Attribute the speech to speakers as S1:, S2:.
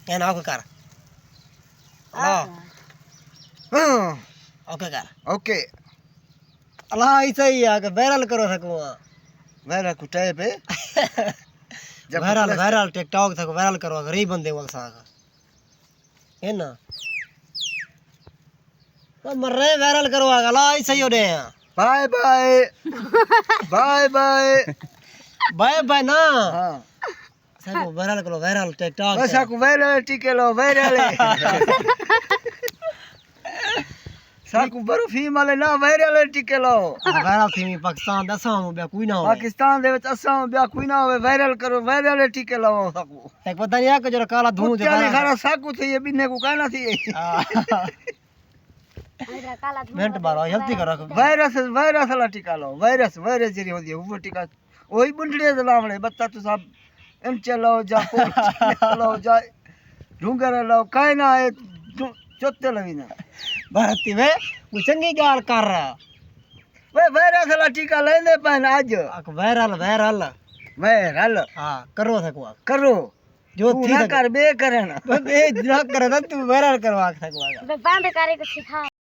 S1: ये ना कर अल्लाह हां ओके कर
S2: ओके
S1: अल्लाह ऐसा ही है कि वायरल करो सकूं
S2: वायरल कुटाए पे
S1: वायरल टिकटॉक तक वायरल करो गरीब बंदे वाल सा है ना तो मर रहे वायरल करो अल्लाह ऐसा ही हो रहे हैं
S2: bye bye bye bye
S1: bye bye ना
S2: हां
S1: सबको वायरल करो वायरल टिकटॉक
S2: बस को वायरल टिके लो वायरल साकू बरो फीमेल ना वायरल टिके लो
S1: वायरल थी पाकिस्तान दसा बया कोई ना हो
S2: पाकिस्तान दे विच असा बिया कोई ना होवे वायरल करो वायरल टिके लो साकू
S1: एक पता नहीं है कि जो काला धूं जो
S2: चाली खड़ा साकू थी ये बिने को कहना थी
S1: मिनट बारो जल्दी करो
S2: वायरस वायरस ला टिका लो वायरस वायरस जरी होदी है वो टिका ओही बुंडड़े लावणे बत्ता तो सब इन चलो जा लो जा ढूंगर लो काई ना है चोते लवीना
S1: भारती वे वो चंगी गाल कर
S2: वे वायरस ला टीका लेने पन आज
S1: वायरल वायरल
S2: वायरल
S1: हां करो सकवा
S2: करो
S1: जो
S2: तू ना कर बे करना
S1: बे ना करे तू वायरल करवा सकवा
S3: बंद करे को सिखा